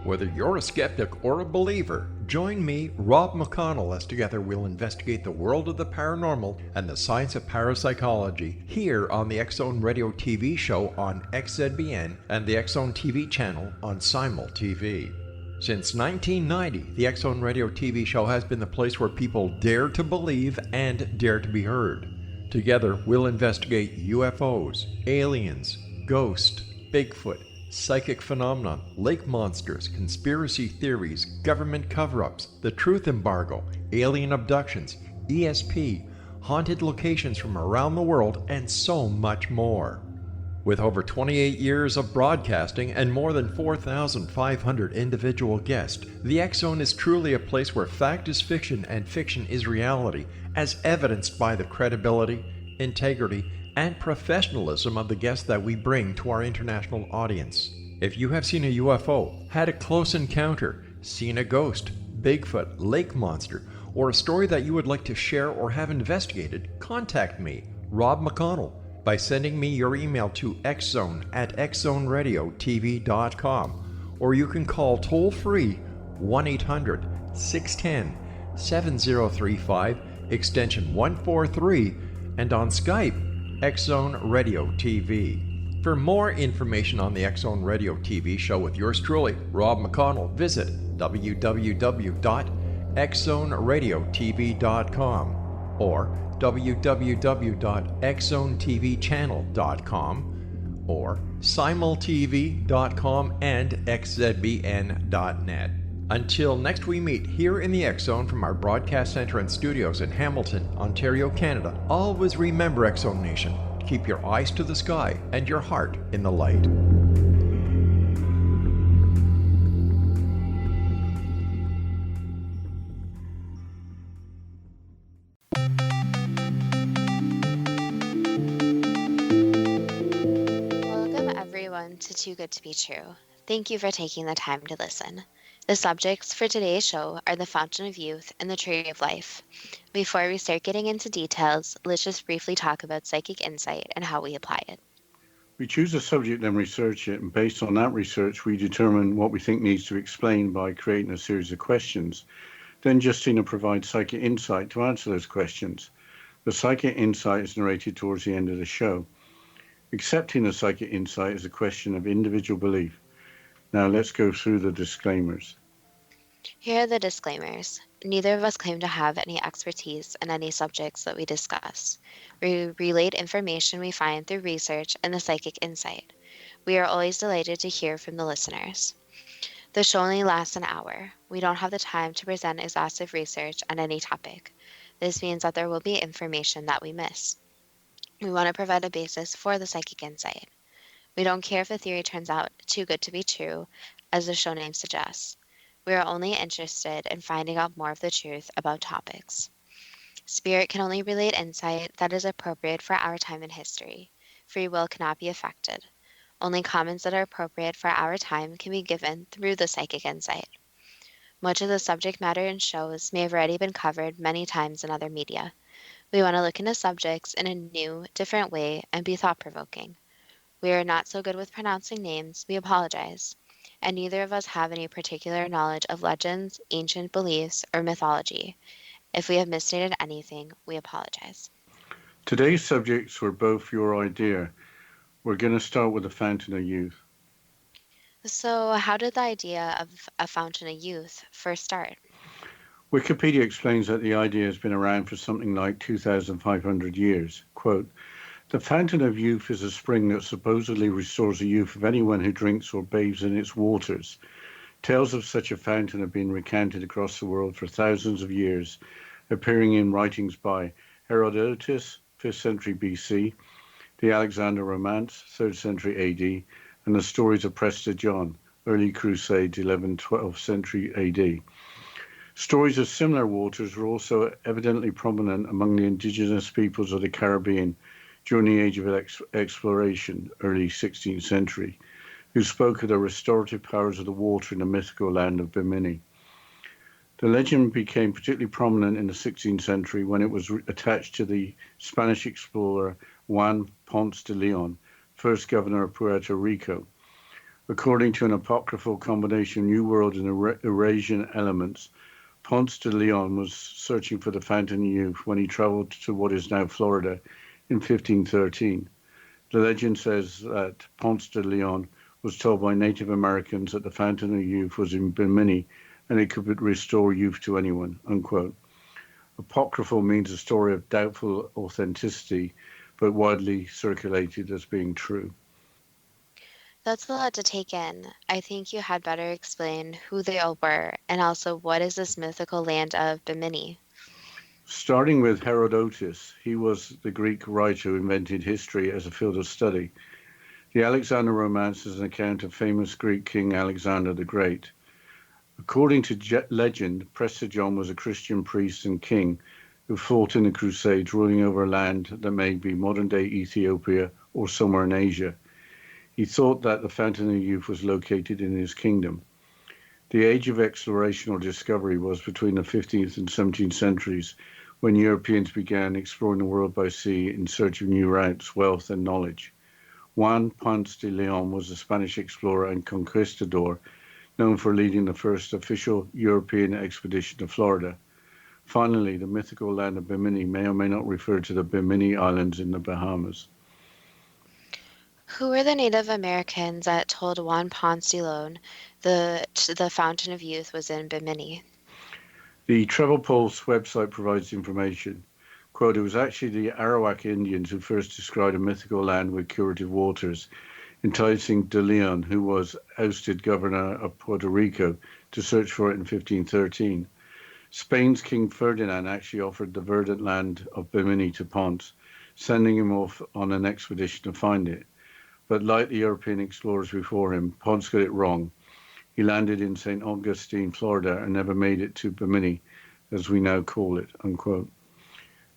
Whether you're a skeptic or a believer, join me, Rob McConnell, as together we'll investigate the world of the paranormal and the science of parapsychology here on the X-Zone Radio TV show on XZBN and the X-Zone TV channel on Simul TV. Since 1990, the X-Zone Radio TV show has been the place where people dare to believe and dare to be heard. Together, we'll investigate UFOs, aliens, ghosts, Bigfoot, psychic phenomenon, lake monsters, conspiracy theories, government cover-ups, the truth embargo, alien abductions, ESP, haunted locations from around the world, and so much more. With over 28 years of broadcasting and more than 4,500 individual guests, the X-Zone is truly a place where fact is fiction and fiction is reality, as evidenced by the credibility, integrity, and professionalism of the guests that we bring to our international audience. If you have seen a UFO, had a close encounter, seen a ghost, Bigfoot, lake monster, or a story that you would like to share or have investigated, contact me, Rob McConnell, by sending me your email to xzone@xzoneradiotv.com, or you can call toll-free 1-800-610-7035, extension 143, and on Skype, X-Zone Radio TV. For more information on the X-Zone Radio TV show with yours truly, Rob McConnell, visit www.xzoneradiotv.com or www.xzonetvchannel.com or simultv.com and xzbn.net. Until next we meet here in the X-Zone from our broadcast center and studios in Hamilton, Ontario, Canada, always remember, X-Zone Nation, keep your eyes to the sky and your heart in the light. Welcome everyone to Too Good to Be True. Thank you for taking the time to listen. The subjects for today's show are the Fountain of Youth and the Tree of Life. Before we start getting into details, let's just briefly talk about psychic insight and how we apply it. We choose a subject and research it, and based on that research, we determine what we think needs to be explained by creating a series of questions. Then Justina provides psychic insight to answer those questions. The psychic insight is narrated towards the end of the show. Accepting the psychic insight is a question of individual belief. Now let's go through the disclaimers. Here are the disclaimers. Neither of us claim to have any expertise in any subjects that we discuss. We relate information we find through research and the psychic insight. We are always delighted to hear from the listeners. The show only lasts an hour. We don't have the time to present exhaustive research on any topic. This means that there will be information that we miss. We want to provide a basis for the psychic insight. We don't care if the theory turns out too good to be true, as the show name suggests. We are only interested in finding out more of the truth about topics. Spirit can only relate insight that is appropriate for our time in history. Free will cannot be affected. Only comments that are appropriate for our time can be given through the psychic insight. Much of the subject matter in shows may have already been covered many times in other media. We want to look into subjects in a new, different way and be thought-provoking. We are not so good with pronouncing names, we apologize, and neither of us have any particular knowledge of legends, ancient beliefs, or mythology. If we have misstated anything, we apologize. Today's subjects were both your idea. We're going to start with the Fountain of Youth. So how did the idea of a Fountain of Youth first start? Wikipedia explains that the idea has been around for something like 2,500 years. Quote, "The Fountain of Youth is a spring that supposedly restores the youth of anyone who drinks or bathes in its waters. Tales of such a fountain have been recounted across the world for thousands of years, appearing in writings by Herodotus, 5th century BC, the Alexander Romance, 3rd century AD, and the stories of Prester John, early Crusades, 11th-12th century AD. Stories of similar waters were also evidently prominent among the indigenous peoples of the Caribbean during the age of exploration, early 16th century, who spoke of the restorative powers of the water in the mythical land of Bimini. The legend became particularly prominent in the 16th century when it was attached to the Spanish explorer Juan Ponce de León, first governor of Puerto Rico. According to an apocryphal combination of New World and Eurasian elements, Ponce de León was searching for the Fountain of Youth when he traveled to what is now Florida in 1513. The legend says that Ponce de León was told by Native Americans that the Fountain of Youth was in Bimini and it could restore youth to anyone, unquote. Apocryphal means a story of doubtful authenticity, but widely circulated as being true. That's a lot to take in. I think you had better explain who they all were, and also what is this mythical land of Bimini? Starting with Herodotus, he was the Greek writer who invented history as a field of study. The Alexander Romance is an account of famous Greek king Alexander the Great. According to legend, Prester John was a Christian priest and king who fought in the Crusades, ruling over a land that may be modern-day Ethiopia or somewhere in Asia. He thought that the Fountain of Youth was located in his kingdom. The age of exploration or discovery was between the 15th and 17th centuries, when Europeans began exploring the world by sea in search of new routes, wealth, and knowledge. Juan Ponce de León was a Spanish explorer and conquistador, known for leading the first official European expedition to Florida. Finally, the mythical land of Bimini may or may not refer to the Bimini Islands in the Bahamas. Who were the Native Americans that told Juan Ponce de León the Fountain of Youth was in Bimini? The Travel Pulse website provides information. Quote, it was actually the Arawak Indians who first described a mythical land with curative waters, enticing de Leon, who was ousted governor of Puerto Rico, to search for it in 1513. Spain's King Ferdinand actually offered the verdant land of Bimini to Ponce, sending him off on an expedition to find it. But like the European explorers before him, Ponce got it wrong. He landed in St. Augustine, Florida, and never made it to Bimini, as we now call it, unquote.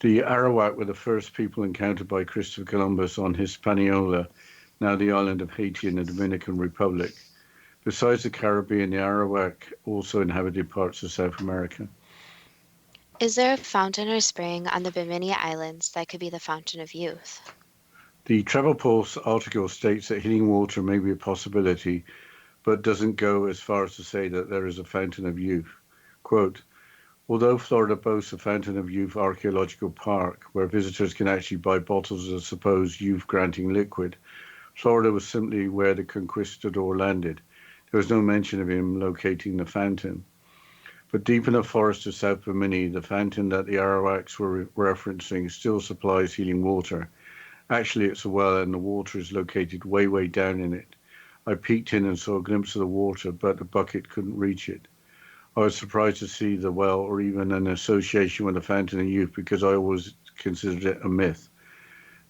The Arawak were the first people encountered by Christopher Columbus on Hispaniola, now the island of Haiti in the Dominican Republic. Besides the Caribbean, the Arawak also inhabited parts of South America. Is there a fountain or spring on the Bimini Islands that could be the Fountain of Youth? The Travel Pulse article states that healing water may be a possibility, but doesn't go as far as to say that there is a Fountain of Youth. Quote, although Florida boasts a Fountain of Youth archaeological park, where visitors can actually buy bottles of supposed youth-granting liquid, Florida was simply where the conquistador landed. There was no mention of him locating the fountain. But deep in the forest of South Bimini, the fountain that the Arawaks were referencing still supplies healing water. Actually, it's a well, and the water is located way, way down in it. I peeked in and saw a glimpse of the water, but the bucket couldn't reach it. I was surprised to see the well or even an association with the Fountain of Youth because I always considered it a myth.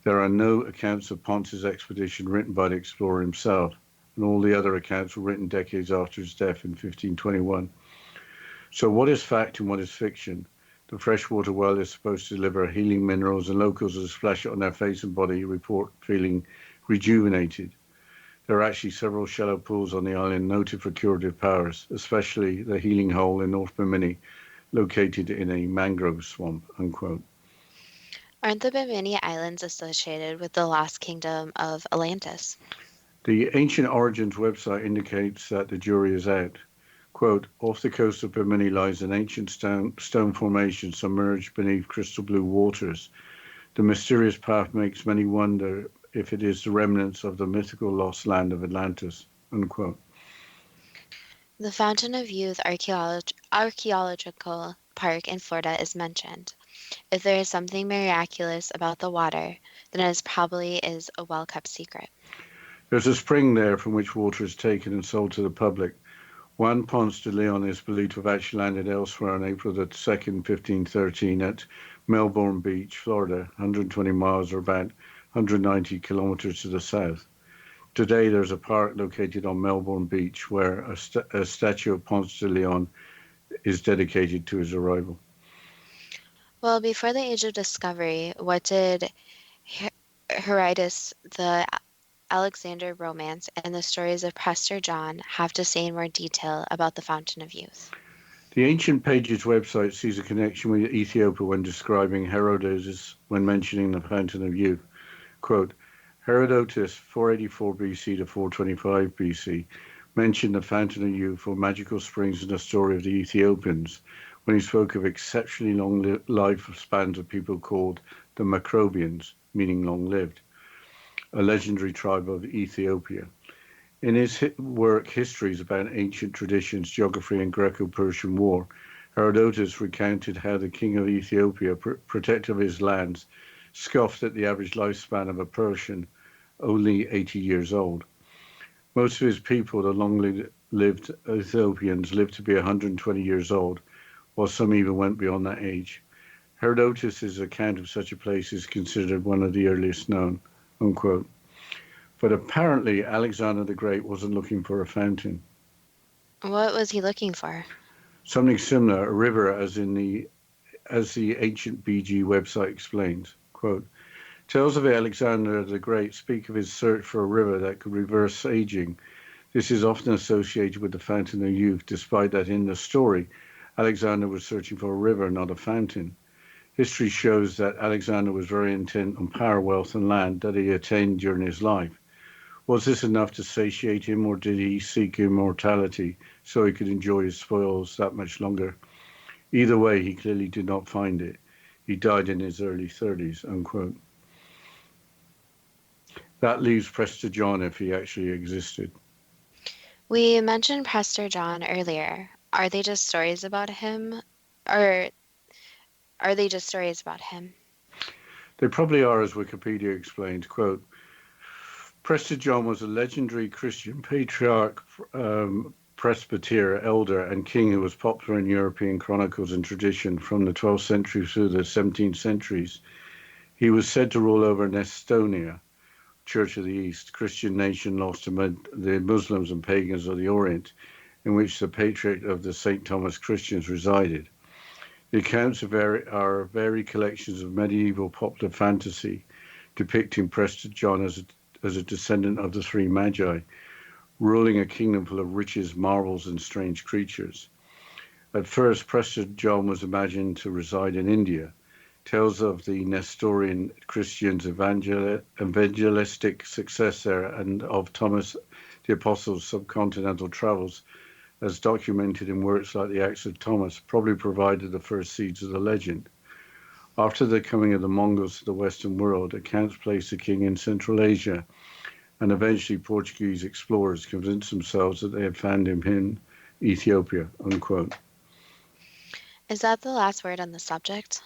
There are no accounts of Ponce's expedition written by the explorer himself, and all the other accounts were written decades after his death in 1521. So what is fact and what is fiction? The freshwater well is supposed to deliver healing minerals, and locals as splash it on their face and body report feeling rejuvenated. There are actually several shallow pools on the island noted for curative powers, especially the healing hole in North Bimini, located in a mangrove swamp, unquote. Aren't the Bimini Islands associated with the lost kingdom of Atlantis? The Ancient Origins website indicates that the jury is out. Quote, off the coast of Bimini lies an ancient stone formation submerged beneath crystal blue waters. The mysterious path makes many wonder if it is the remnants of the mythical lost land of Atlantis, unquote. The Fountain of Youth Archaeological Park in Florida is mentioned. If there is something miraculous about the water, then it probably is a well-kept secret. There's a spring there from which water is taken and sold to the public. Juan Ponce de León is believed to have actually landed elsewhere on April the 2nd, 1513 at Melbourne Beach, Florida, 120 miles or about 190 kilometers to the south. Today, there's a park located on Melbourne Beach where a statue of Ponce de León is dedicated to his arrival. Well, before the Age of Discovery, what did Herodotus, the Alexander Romance, and the stories of Prester John have to say in more detail about the Fountain of Youth? The Ancient Pages website sees a connection with Ethiopia when describing Herodotus when mentioning the Fountain of Youth. Quote, Herodotus, 484 BC to 425 BC, mentioned the Fountain of Youth or magical springs in the story of the Ethiopians when he spoke of exceptionally long lifespans of people called the Macrobians, meaning long-lived, a legendary tribe of Ethiopia. In his work Histories about Ancient Traditions, Geography and Greco-Persian War, Herodotus recounted how the king of Ethiopia, protector of his lands, scoffed at the average lifespan of a Persian, only 80 years old. Most of his people, the long-lived Ethiopians, lived to be 120 years old, while some even went beyond that age. Herodotus' account of such a place is considered one of the earliest known, unquote. But apparently Alexander the Great wasn't looking for a fountain. What was he looking for? Something similar, a river, as the ancient BG website explains. Quote, tales of Alexander the Great speak of his search for a river that could reverse aging. This is often associated with the Fountain of Youth, despite that in the story, Alexander was searching for a river, not a fountain. History shows that Alexander was very intent on power, wealth, and land that he attained during his life. Was this enough to satiate him, or did he seek immortality so he could enjoy his spoils that much longer? Either way, he clearly did not find it. He died in his early 30s, unquote. That leaves Prester John if he actually existed. We mentioned Prester John earlier. Are they just stories about him? Or are they just stories about him? They probably are, as Wikipedia explains, quote, Prester John was a legendary Christian patriarch, presbyter, elder, and king who was popular in European chronicles and tradition from the 12th century through the 17th centuries. He was said to rule over Estonia, Church of the East, Christian nation lost to the Muslims and pagans of the Orient, in which the patriarch of the St. Thomas Christians resided. The accounts are varied collections of medieval popular fantasy depicting Prester John as a descendant of the three magi, ruling a kingdom full of riches, marvels, and strange creatures. At first, Prester John was imagined to reside in India. Tales of the Nestorian Christians' evangelistic success there and of Thomas the Apostle's subcontinental travels, as documented in works like the Acts of Thomas, probably provided the first seeds of the legend. After the coming of the Mongols to the Western world, accounts placed the king in Central Asia, and eventually Portuguese explorers convinced themselves that they had found him in Ethiopia, unquote. Is that the last word on the subject?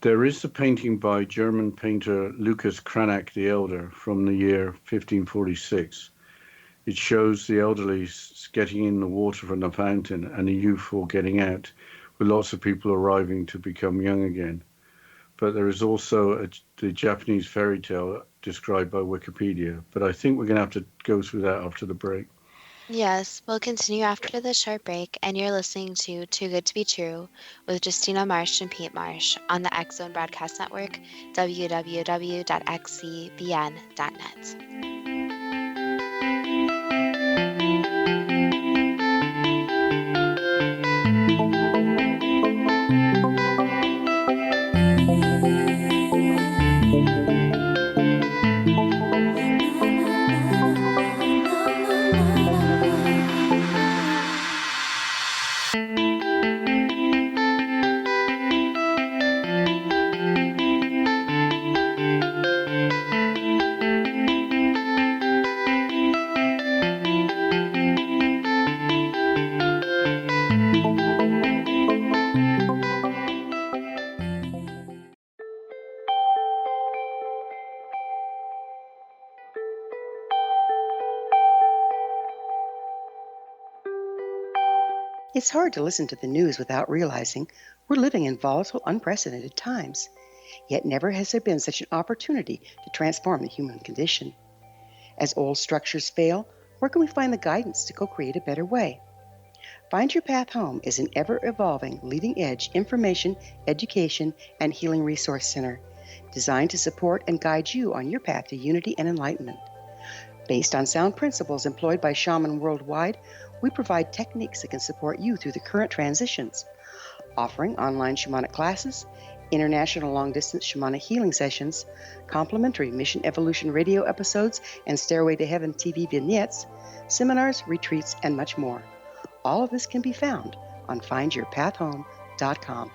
There is a painting by German painter Lucas Cranach the Elder from the year 1546. It shows the elderly getting in the water from the fountain and the youthful getting out, with lots of people arriving to become young again. But there is also the Japanese fairy tale described by Wikipedia. But I think we're going to have to go through that after the break. Yes, we'll continue after this short break, and you're listening to Too Good to Be True with Justina Marsh and Pete Marsh on the X Zone Broadcast Network, www.xzbn.net. It's hard to listen to the news without realizing we're living in volatile, unprecedented times. Yet never has there been such an opportunity to transform the human condition. As old structures fail, where can we find the guidance to co-create a better way? Find Your Path Home is an ever-evolving, leading-edge information, education, and healing resource center designed to support and guide you on your path to unity and enlightenment. Based on sound principles employed by shaman worldwide, we provide techniques that can support you through the current transitions, offering online shamanic classes, international long-distance shamanic healing sessions, complimentary Mission Evolution radio episodes and Stairway to Heaven TV vignettes, seminars, retreats, and much more. All of this can be found on findyourpathhome.com.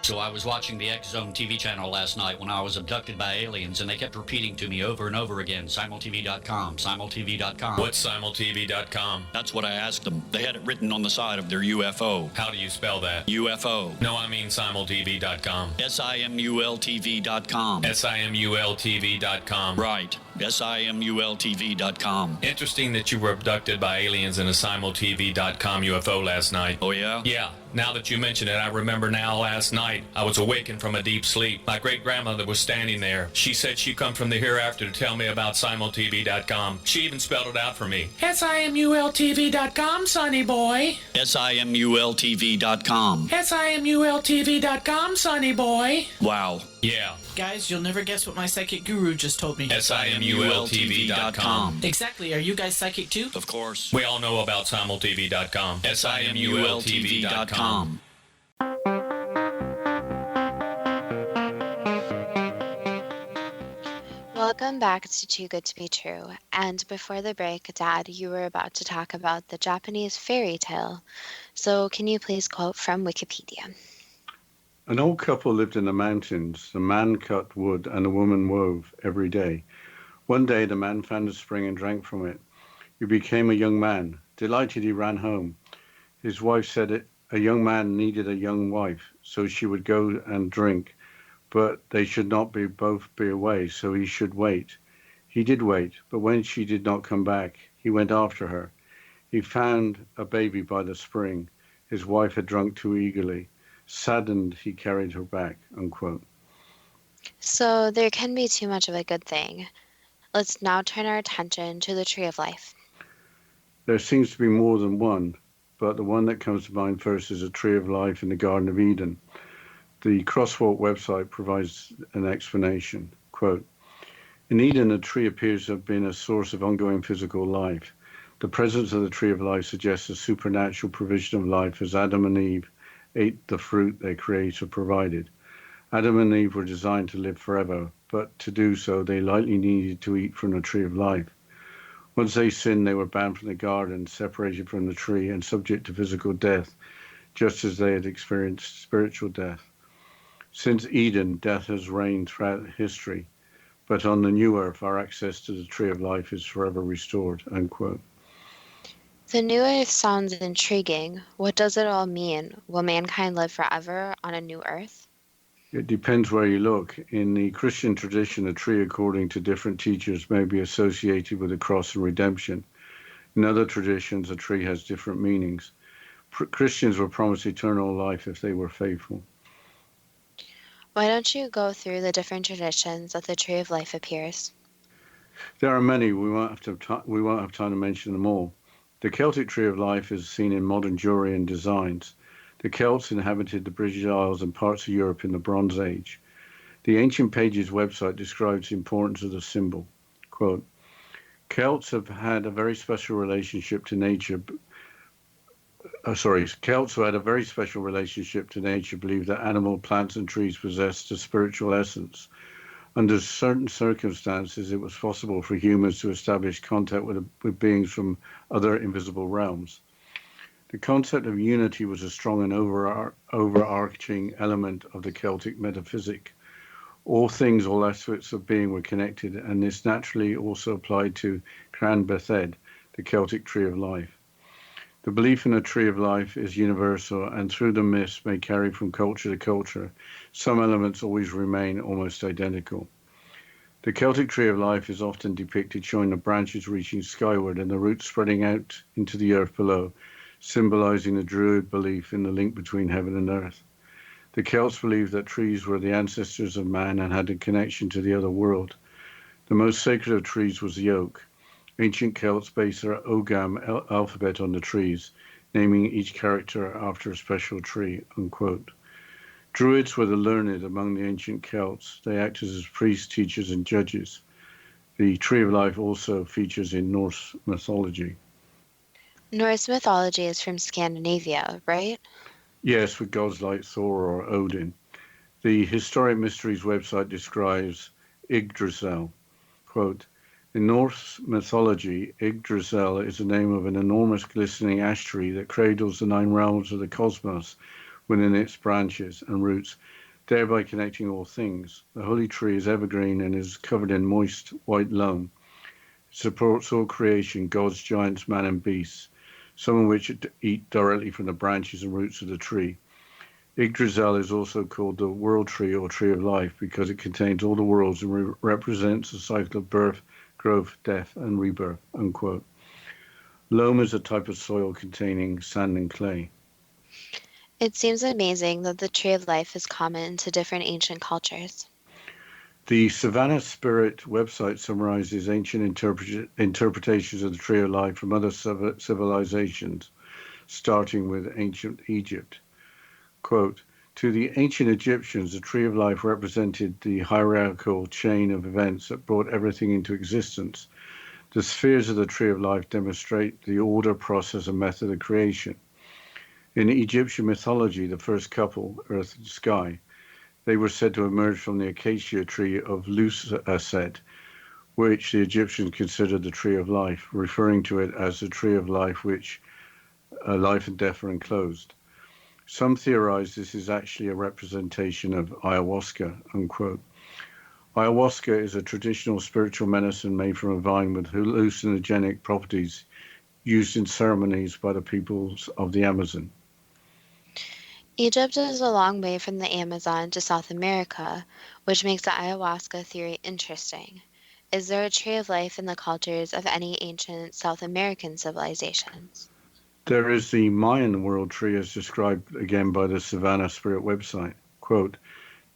So I was watching the X Zone TV channel last night when I was abducted by aliens, and they kept repeating to me over and over again, simultv.com, simultv.com. What's simultv.com? That's what I asked them. They had it written on the side of their UFO. How do you spell that? UFO. No, I mean simultv.com. simultv.com. simultv.com. Right. simultv.com. Interesting that you were abducted by aliens in a simultv.com UFO last night. Oh, yeah? Yeah. Now that you mention it, I remember now last night I was awakened from a deep sleep. My great-grandmother was standing there. She said she'd come from the hereafter to tell me about simultv.com. She even spelled it out for me. simultv.com, sonny boy. simultv.com. simultv.com, sonny boy. Wow. Yeah. Guys, you'll never guess what my psychic guru just told me. simultv.com. Exactly. Are you guys psychic too? Of course. We all know about simultv.com. simultv.com. Welcome back to Too Good to Be True. And before the break, Dad, you were about to talk about the Japanese fairy tale. So can you please quote from Wikipedia? An old couple lived in the mountains. The man cut wood and the woman wove every day. One day the man found a spring and drank from it. He became a young man. Delighted, he ran home. His wife said a young man needed a young wife, so she would go and drink. But they should not both be away, so he should wait. He did wait, but when she did not come back, he went after her. He found a baby by the spring. His wife had drunk too eagerly. Saddened, he carried her back, unquote. So there can be too much of a good thing. Let's now turn our attention to the Tree of Life. There seems to be more than one, but the one that comes to mind first is a tree of life in the Garden of Eden. The Crosswalk website provides an explanation. Quote, in Eden, a tree appears to have been a source of ongoing physical life. The presence of the tree of life suggests a supernatural provision of life as Adam and Eve ate the fruit their Creator provided. Adam and Eve were designed to live forever, but to do so, they likely needed to eat from the tree of life. Once they sinned, they were banned from the garden, separated from the tree, and subject to physical death, just as they had experienced spiritual death. Since Eden, death has reigned throughout history, but on the new earth, our access to the tree of life is forever restored, unquote. The new earth sounds intriguing. What does it all mean? Will mankind live forever on a new earth? It depends where you look. In the Christian tradition, a tree, according to different teachers, may be associated with the cross and redemption. In other traditions, a tree has different meanings. Christians were promised eternal life if they were faithful. Why don't you go through the different traditions that the Tree of Life appears? There are many. We won't have time to mention them all. The Celtic Tree of Life is seen in modern Durian designs. The Celts inhabited the British Isles and parts of Europe in the Bronze Age. The Ancient Pages website describes the importance of the symbol. Quote, Celts have had a very special relationship to nature. Celts who had a very special relationship to nature believed that animal, plants, and trees possessed a spiritual essence. Under certain circumstances, it was possible for humans to establish contact with beings from other invisible realms. The concept of unity was a strong and overarching element of the Celtic metaphysic. All things, all aspects of being were connected, and this naturally also applied to Cran Bethed, the Celtic Tree of Life. The belief in a tree of life is universal, and through the myths may carry from culture to culture, some elements always remain almost identical. The Celtic tree of life is often depicted showing the branches reaching skyward and the roots spreading out into the earth below, symbolizing the Druid belief in the link between heaven and earth. The Celts believed that trees were the ancestors of man and had a connection to the other world. The most sacred of trees was the oak. Ancient Celts based their Ogam alphabet on the trees, naming each character after a special tree, unquote. Druids were the learned among the ancient Celts. They acted as priests, teachers, and judges. The Tree of Life also features in Norse mythology. Norse mythology is from Scandinavia, right? Yes, with gods like Thor or Odin. The Historic Mysteries website describes Yggdrasil, quote, in Norse mythology, Yggdrasil is the name of an enormous glistening ash tree that cradles the 9 realms of the cosmos within its branches and roots, thereby connecting all things. The holy tree is evergreen and is covered in moist white loam. It supports all creation, gods, giants, man and beasts, some of which eat directly from the branches and roots of the tree. Yggdrasil is also called the world tree or tree of life because it contains all the worlds and represents the cycle of birth, growth, death, and rebirth, unquote. Loam is a type of soil containing sand and clay. It seems amazing that the tree of life is common to different ancient cultures. The Savannah Spirit website summarizes ancient interpretations of the tree of life from other civilizations, starting with ancient Egypt. Quote, to the ancient Egyptians, the tree of life represented the hierarchical chain of events that brought everything into existence. The spheres of the tree of life demonstrate the order, process, and method of creation. In Egyptian mythology, the first couple, Earth and Sky, they were said to emerge from the acacia tree of Lusaset, which the Egyptians considered the tree of life, referring to it as the tree of life which life and death are enclosed. Some theorize this is actually a representation of ayahuasca, unquote. Ayahuasca is a traditional spiritual medicine made from a vine with hallucinogenic properties used in ceremonies by the peoples of the Amazon. Egypt is a long way from the Amazon to South America, which makes the ayahuasca theory interesting. Is there a tree of life in the cultures of any ancient South American civilizations? There is the Mayan world tree as described again by the Savannah Spirit website. Quote,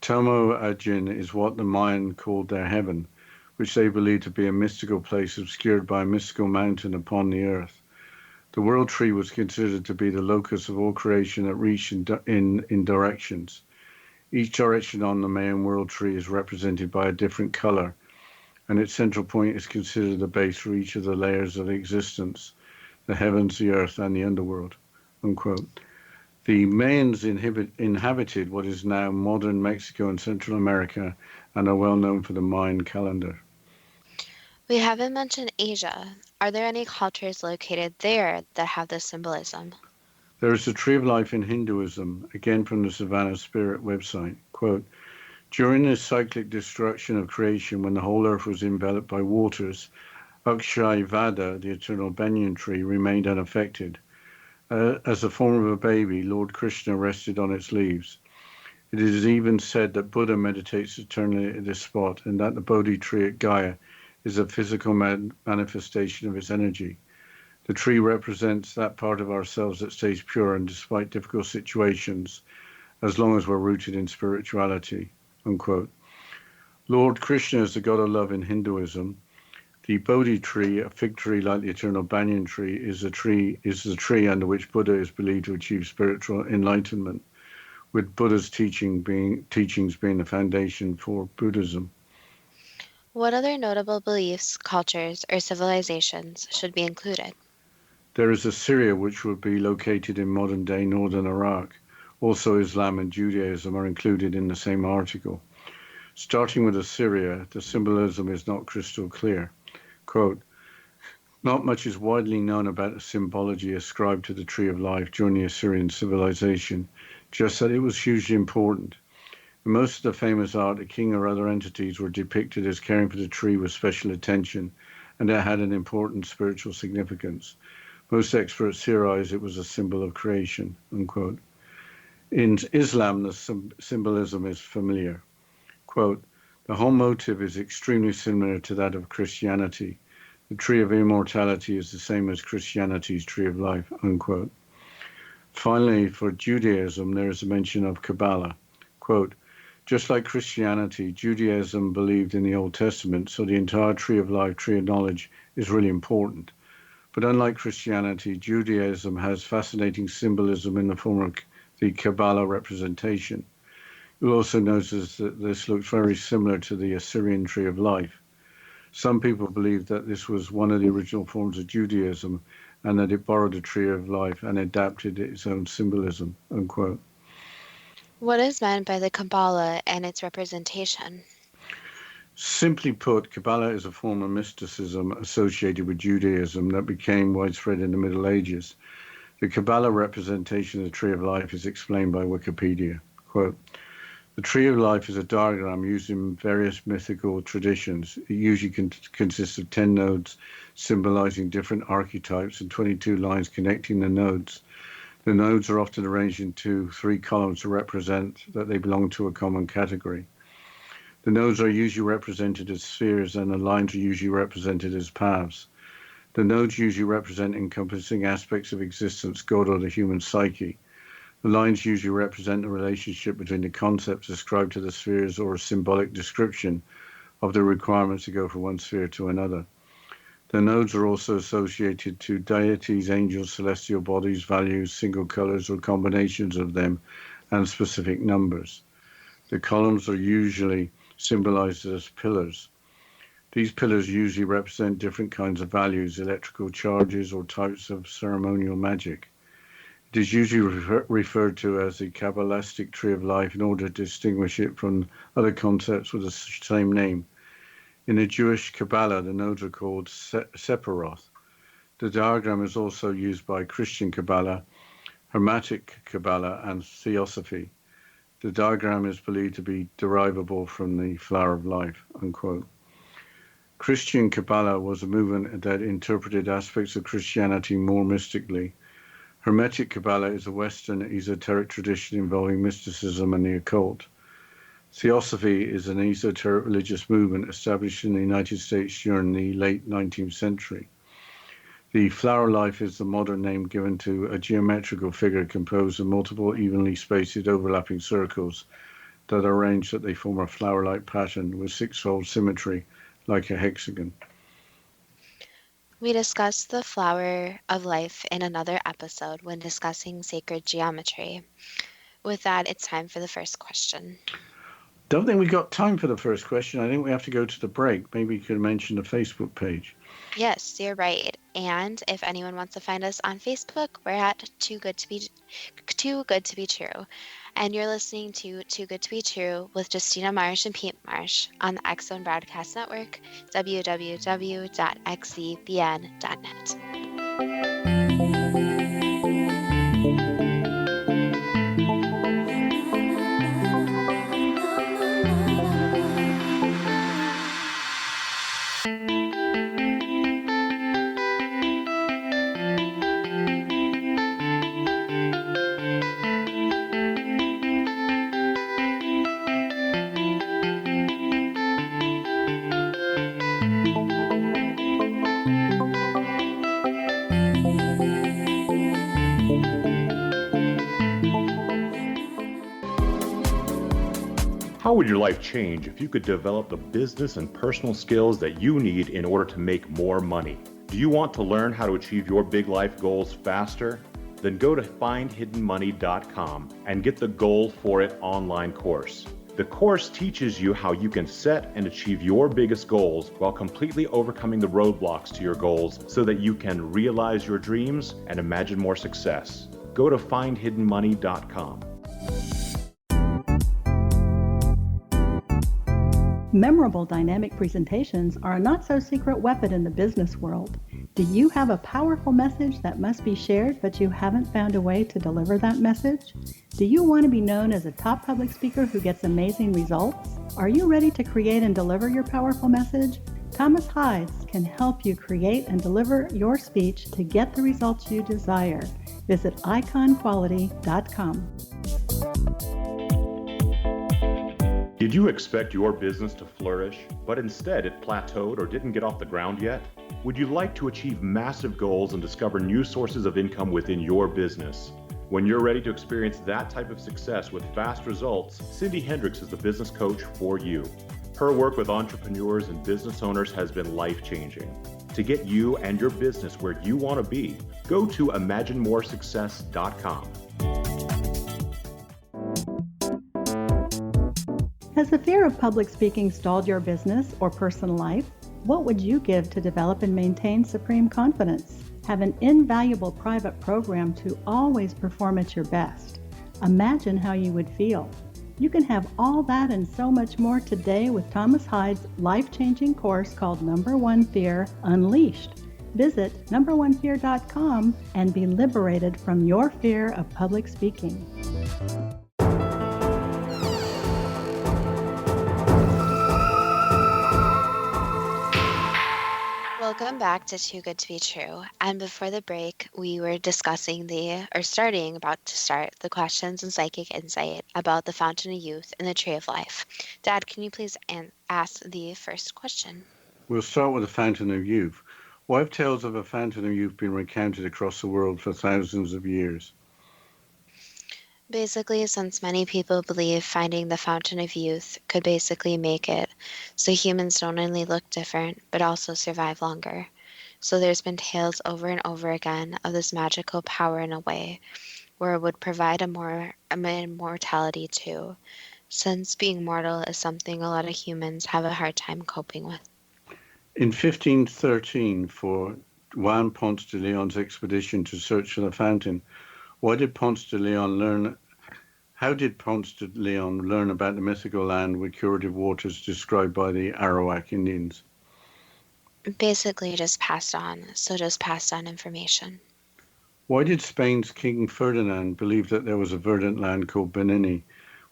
Tomo Ajin is what the Mayan called their heaven, which they believed to be a mystical place obscured by a mystical mountain upon the earth. The world tree was considered to be the locus of all creation that reached in directions. Each direction on the Mayan world tree is represented by a different color, and its central point is considered the base for each of the layers of existence, the heavens, the earth, and the underworld, unquote. The Mayans inhabited what is now modern Mexico and Central America and are well known for the Mayan calendar. We haven't mentioned Asia. Are there any cultures located there that have this symbolism? There is a tree of life in Hinduism, again from the Savannah Spirit website. Quote, during this cyclic destruction of creation, when the whole earth was enveloped by waters, Akshay Vada, the eternal banyan tree, remained unaffected. As the form of a baby, Lord Krishna rested on its leaves. It is even said that Buddha meditates eternally at this spot, and that the Bodhi tree at Gaya is a physical manifestation of its energy. The tree represents that part of ourselves that stays pure and despite difficult situations, as long as we're rooted in spirituality, unquote. Lord Krishna is the god of love in Hinduism. The Bodhi tree, a fig tree like the eternal banyan tree, is the tree under which Buddha is believed to achieve spiritual enlightenment, with Buddha's teachings being the foundation for Buddhism. What other notable beliefs, cultures, or civilizations should be included? There is Assyria, which would be located in modern-day northern Iraq. Also, Islam and Judaism are included in the same article. Starting with Assyria, the symbolism is not crystal clear. Quote, not much is widely known about the symbology ascribed to the Tree of Life during the Assyrian civilization, just that it was hugely important. In most of the famous art, the king or other entities were depicted as caring for the tree with special attention, and it had an important spiritual significance. Most experts theorize it was a symbol of creation, unquote. In Islam, the symbolism is familiar. Quote, the whole motive is extremely similar to that of Christianity. The tree of immortality is the same as Christianity's tree of life, unquote. Finally, for Judaism, there is a mention of Kabbalah. Quote, just like Christianity, Judaism believed in the Old Testament, so the entire tree of life, tree of knowledge, is really important. But unlike Christianity, Judaism has fascinating symbolism in the form of the Kabbalah representation. You'll also notice that this looks very similar to the Assyrian tree of life. Some people believe that this was one of the original forms of Judaism and that it borrowed the tree of life and adapted its own symbolism, unquote. What is meant by the Kabbalah and its representation? Simply put, Kabbalah is a form of mysticism associated with Judaism that became widespread in the Middle Ages. The Kabbalah representation of the Tree of Life is explained by Wikipedia. Quote, the Tree of Life is a diagram used in various mythical traditions. It usually consists of 10 nodes symbolizing different archetypes and 22 lines connecting the nodes. The nodes are often arranged into 3 columns to represent that they belong to a common category. The nodes are usually represented as spheres and the lines are usually represented as paths. The nodes usually represent encompassing aspects of existence, God or the human psyche. The lines usually represent the relationship between the concepts ascribed to the spheres or a symbolic description of the requirements to go from one sphere to another. The nodes are also associated to deities, angels, celestial bodies, values, single colors or combinations of them, and specific numbers. The columns are usually symbolized as pillars. These pillars usually represent different kinds of values, electrical charges, or types of ceremonial magic. It is usually referred to as the Kabbalistic Tree of Life in order to distinguish it from other concepts with the same name. In the Jewish Kabbalah, the nodes are called Sephiroth. The diagram is also used by Christian Kabbalah, Hermetic Kabbalah, and Theosophy. The diagram is believed to be derivable from the flower of life, unquote. Christian Kabbalah was a movement that interpreted aspects of Christianity more mystically. Hermetic Kabbalah is a Western esoteric tradition involving mysticism and the occult. Theosophy is an esoteric religious movement established in the United States during the late 19th century. The flower of life is the modern name given to a geometrical figure composed of multiple evenly spaced overlapping circles that are arranged that they form a flower-like pattern with 6-fold symmetry, like a hexagon. We discussed the flower of life in another episode when discussing sacred geometry. With that, it's time for the first question. Don't think we got time for the first question. I think we have to go to the break. Maybe you could mention the Facebook page. Yes, you're right. And if anyone wants to find us on Facebook, we're at Too Good to Be True. And you're listening to Too Good to Be True with Justina Marsh and Pete Marsh on the X-Zone Broadcast Network, www.xzbn.net. How would your life change if you could develop the business and personal skills that you need in order to make more money? Do you want to learn how to achieve your big life goals faster? Then go to findhiddenmoney.com and get the Goal for It online course. The course teaches you how you can set and achieve your biggest goals while completely overcoming the roadblocks to your goals so that you can realize your dreams and imagine more success. Go to findhiddenmoney.com. Memorable dynamic presentations are a not-so-secret weapon in the business world. Do you have a powerful message that must be shared, but you haven't found a way to deliver that message? Do you want to be known as a top public speaker who gets amazing results? Are you ready to create and deliver your powerful message? Thomas Hides can help you create and deliver your speech to get the results you desire. Visit iconquality.com. Did you expect your business to flourish, but instead it plateaued or didn't get off the ground yet? Would you like to achieve massive goals and discover new sources of income within your business? When you're ready to experience that type of success with fast results, Cindy Hendricks is the business coach for you. Her work with entrepreneurs and business owners has been life-changing. To get you and your business where you want to be, go to imaginemoresuccess.com. Has the fear of public speaking stalled your business or personal life? What would you give to develop and maintain supreme confidence? Have an invaluable private program to always perform at your best. Imagine how you would feel. You can have all that and so much more today with Thomas Hyde's life-changing course called Number One Fear Unleashed. Visit numberonefear.com and be liberated from your fear of public speaking. Welcome back to Too Good to Be True. And before the break, we were discussing about to start the questions and psychic insight about the Fountain of Youth and the Tree of Life. Dad, can you please ask the first question? We'll start with the Fountain of Youth. Why have tales of a Fountain of Youth been recounted across the world for thousands of years? Basically, since many people believe finding the Fountain of Youth could basically make it so humans don't only look different, but also survive longer. So there's been tales over and over again of this magical power in a way where it would provide immortality too, since being mortal is something a lot of humans have a hard time coping with. In 1513, for Juan Ponce de León's expedition to search for the fountain, how did Ponce de León learn about the mythical land with curative waters described by the Arawak Indians? Basically just passed on information. Why did Spain's King Ferdinand believe that there was a verdant land called Bimini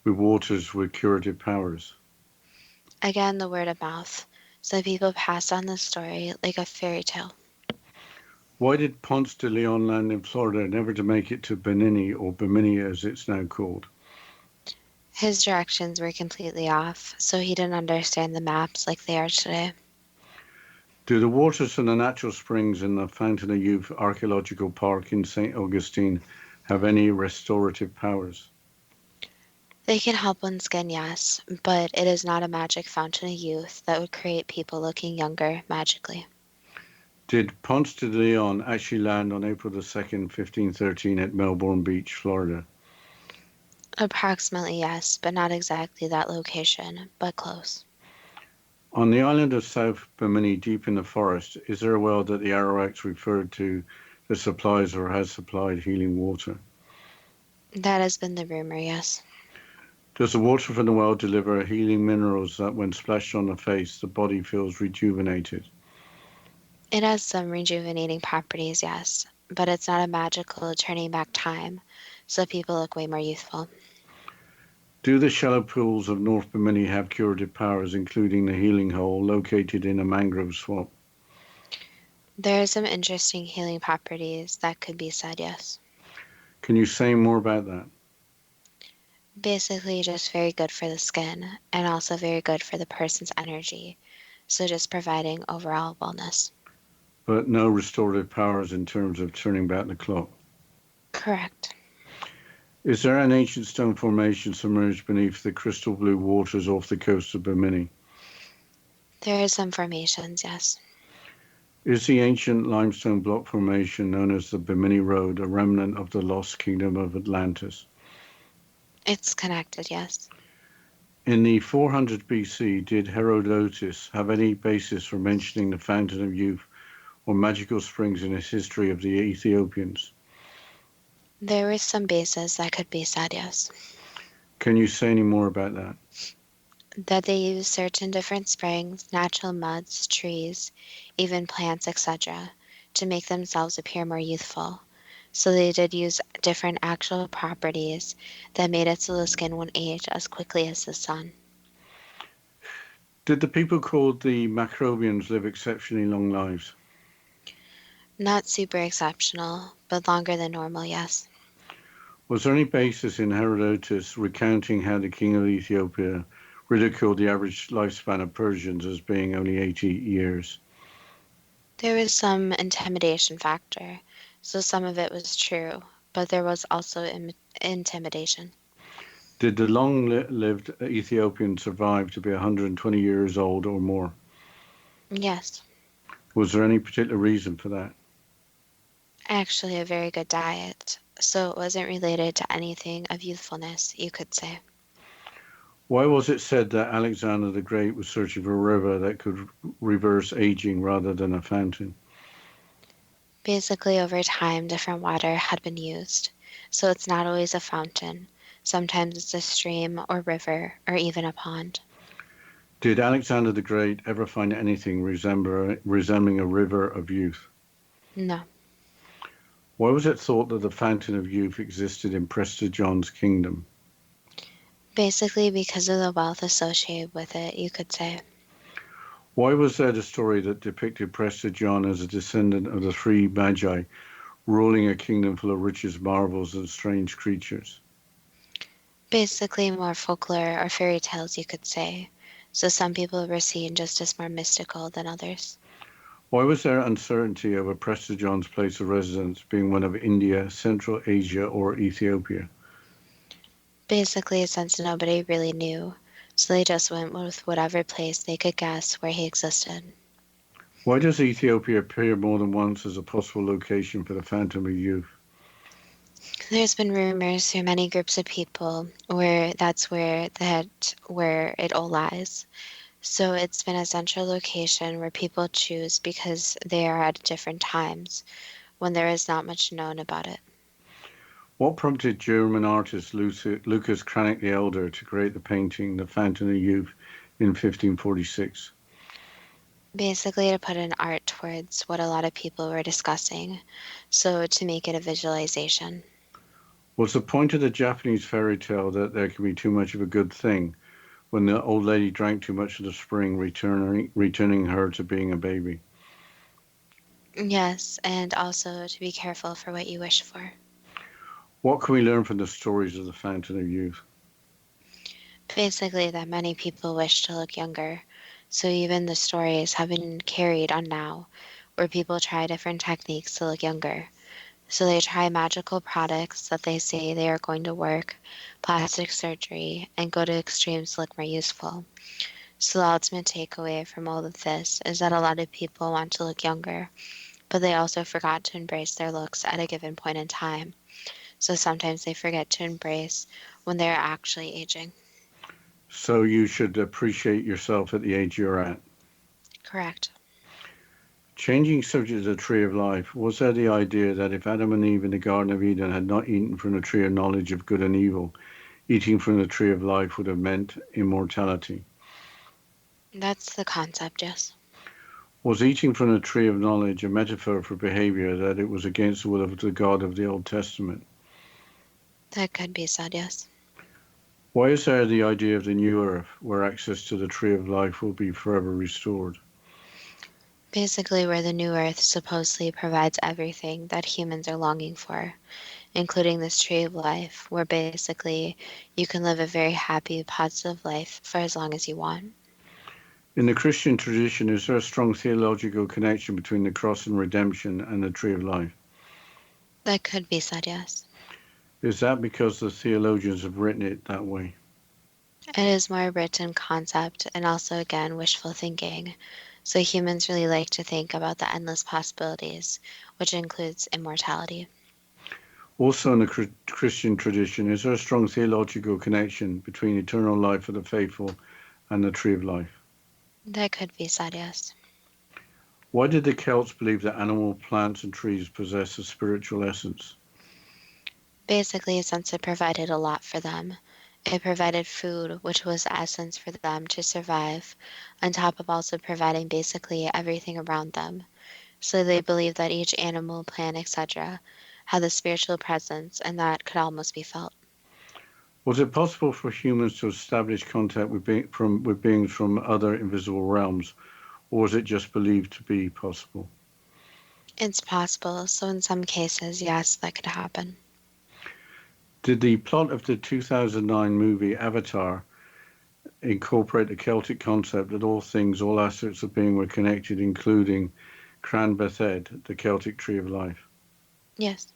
with waters with curative powers? Again, the word of mouth. So people passed on the story like a fairy tale. Why did Ponce de León land in Florida, never to make it to Bimini, or Bimini as it's now called? His directions were completely off, so he didn't understand the maps like they are today. Do the waters from the natural springs in the Fountain of Youth Archaeological Park in St. Augustine have any restorative powers? They can help one's skin, yes, but it is not a magic fountain of youth that would create people looking younger magically. Did Ponce de León actually land on April the 2nd, 1513 at Melbourne Beach, Florida? Approximately, yes, but not exactly that location, but close. On the island of South Bimini, deep in the forest, is there a well that the Arawaks referred to that supplies or has supplied healing water? That has been the rumor, yes. Does the water from the well deliver healing minerals that when splashed on the face, the body feels rejuvenated? It has some rejuvenating properties, yes, but it's not a magical turning back time, so people look way more youthful. Do the shallow pools of North Bimini have curative powers, including the healing hole located in a mangrove swamp? There are some interesting healing properties that could be said, yes. Can you say more about that? Basically, just very good for the skin and also very good for the person's energy, so just providing overall wellness. But no restorative powers in terms of turning back the clock? Correct. Is there an ancient stone formation submerged beneath the crystal blue waters off the coast of Bimini? There are some formations, yes. Is the ancient limestone block formation known as the Bimini Road a remnant of the lost kingdom of Atlantis? It's connected, yes. In the 400 BC, did Herodotus have any basis for mentioning the Fountain of Youth or magical springs in his history of the Ethiopians? There were some bases that could be said, yes. Can you say any more about that? That they used certain different springs, natural muds, trees, even plants, etc., to make themselves appear more youthful. So they did use different actual properties that made it so the skin wouldn't age as quickly as the sun. Did the people called the Macrobians live exceptionally long lives? Not super exceptional, but longer than normal, yes. Was there any basis in Herodotus recounting how the king of Ethiopia ridiculed the average lifespan of Persians as being only 80 years? There was some intimidation factor, so some of it was true, but there was also intimidation. Did the long-lived Ethiopian survive to be 120 years old or more? Yes. Was there any particular reason for that? Actually, a very good diet, so it wasn't related to anything of youthfulness, you could say. Why was it said that Alexander the Great was searching for a river that could reverse aging rather than a fountain? Basically, over time, different water had been used, so it's not always a fountain. Sometimes it's a stream or river or even a pond. Did Alexander the Great ever find anything resembling a river of youth? No, Why was it thought that the Fountain of Youth existed in Prester John's kingdom? basically because of the wealth associated with it, you could say. Why was there a story that depicted Prester John as a descendant of the three magi, ruling a kingdom full of riches, marvels, and strange creatures? Basically, more folklore or fairy tales, you could say. So some people were seen just as more mystical than others. Why was there uncertainty over Prester John's place of residence being one of India, Central Asia, or Ethiopia? Basically, since nobody really knew, so they just went with whatever place they could guess where he existed. Why does Ethiopia appear more than once as a possible location for the Fountain of Youth? There's been rumors through many groups of people where that's where it all lies. So it's been a central location where people choose because they are at different times when there is not much known about it. What prompted German artist Lucas Cranach the Elder to create the painting The Fountain of Youth in 1546? Basically, to put an art towards what a lot of people were discussing, so to make it a visualization. Was the point of the Japanese fairy tale that there can be too much of a good thing when the old lady drank too much of the spring, returning her to being a baby? Yes, and also to be careful for what you wish for. What can we learn from the stories of the Fountain of Youth? Basically, that many people wish to look younger, so even the stories have been carried on now, where people try different techniques to look younger. So they try magical products that they say they are going to work, plastic surgery, and go to extremes to look more useful. So the ultimate takeaway from all of this is that a lot of people want to look younger, but they also forgot to embrace their looks at a given point in time. So sometimes they forget to embrace when they're actually aging. So you should appreciate yourself at the age you're at. Correct. Changing subject to the tree of life, was there the idea that if Adam and Eve in the Garden of Eden had not eaten from the tree of knowledge of good and evil, eating from the tree of life would have meant immortality? That's the concept, yes. Was eating from the tree of knowledge a metaphor for behavior that it was against the will of the God of the Old Testament? That could be said, yes. Why is there the idea of the new earth, where access to the tree of life will be forever restored? Basically, where the new earth supposedly provides everything that humans are longing for, including this tree of life, where basically you can live a very happy, positive life for as long as you want. In the Christian tradition, is there a strong theological connection between the cross and redemption and the tree of life? That could be said, yes. Is that because the theologians have written it that way? It is more written concept and also, again, wishful thinking. So humans really like to think about the endless possibilities, which includes immortality. Also in the Christian tradition, is there a strong theological connection between eternal life for the faithful and the tree of life? That could be said, yes. Why did the Celts believe that animal, plants, and trees possess a spiritual essence? Basically, since it provided a lot for them, it provided food, which was the essence for them to survive, on top of also providing basically everything around them. So they believed that each animal, plant, etc., had a spiritual presence, and that could almost be felt. Was it possible for humans to establish contact with beings from other invisible realms, or was it just believed to be possible? It's possible, so in some cases, yes, that could happen. Did the plot of the 2009 movie Avatar incorporate the Celtic concept that all things, all aspects of being were connected, including Cran Bethed, the Celtic tree of life? Yes.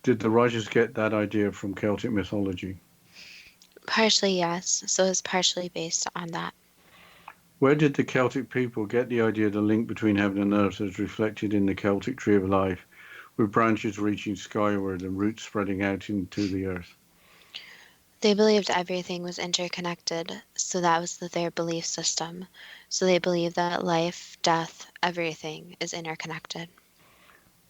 Did the writers get that idea from Celtic mythology? Partially, yes, so it's partially based on that. Where did the Celtic people get the idea of the link between heaven and earth as reflected in the Celtic tree of life, with branches reaching skyward and roots spreading out into the earth? They believed everything was interconnected, so that was their belief system. So they believed that life, death, everything is interconnected.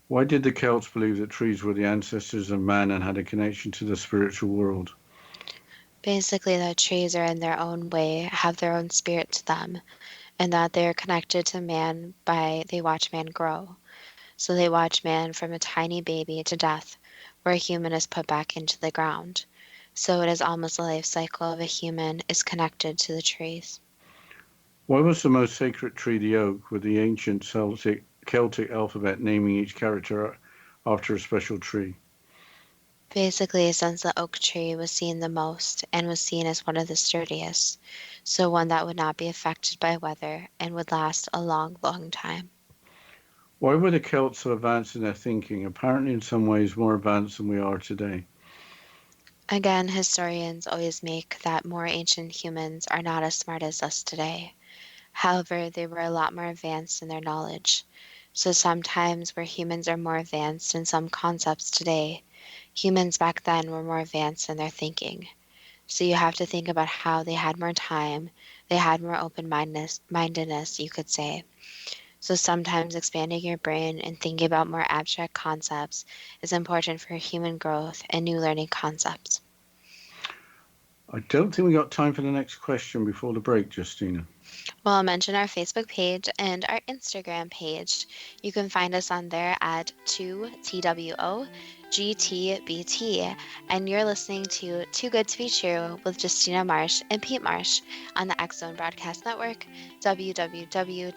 Why did the Celts believe that trees were the ancestors of man and had a connection to the spiritual world? Basically, that trees are in their own way, have their own spirit to them, and that they are connected to man by they watch man grow. So they watch man from a tiny baby to death, where a human is put back into the ground. So it is almost the life cycle of a human is connected to the trees. Why was the most sacred tree the oak, with the ancient Celtic alphabet naming each character after a special tree? Basically, since the oak tree was seen the most and was seen as one of the sturdiest, so one that would not be affected by weather and would last a long, long time. Why were the Celts so advanced in their thinking, apparently in some ways more advanced than we are today? Again, historians always make that more ancient humans are not as smart as us today. However, they were a lot more advanced in their knowledge. So sometimes where humans are more advanced in some concepts today, humans back then were more advanced in their thinking. So you have to think about how they had more time, they had more open-mindedness, you could say. So sometimes expanding your brain and thinking about more abstract concepts is important for human growth and new learning concepts. I don't think we got time for the next question before the break, Justina. Well, I'll mention our Facebook page and our Instagram page. You can find us on there at 2TWOGTBT, and you're listening to Too Good to Be True with Justina Marsh and Pete Marsh on the X Zone Broadcast Network, www.xzbn.net.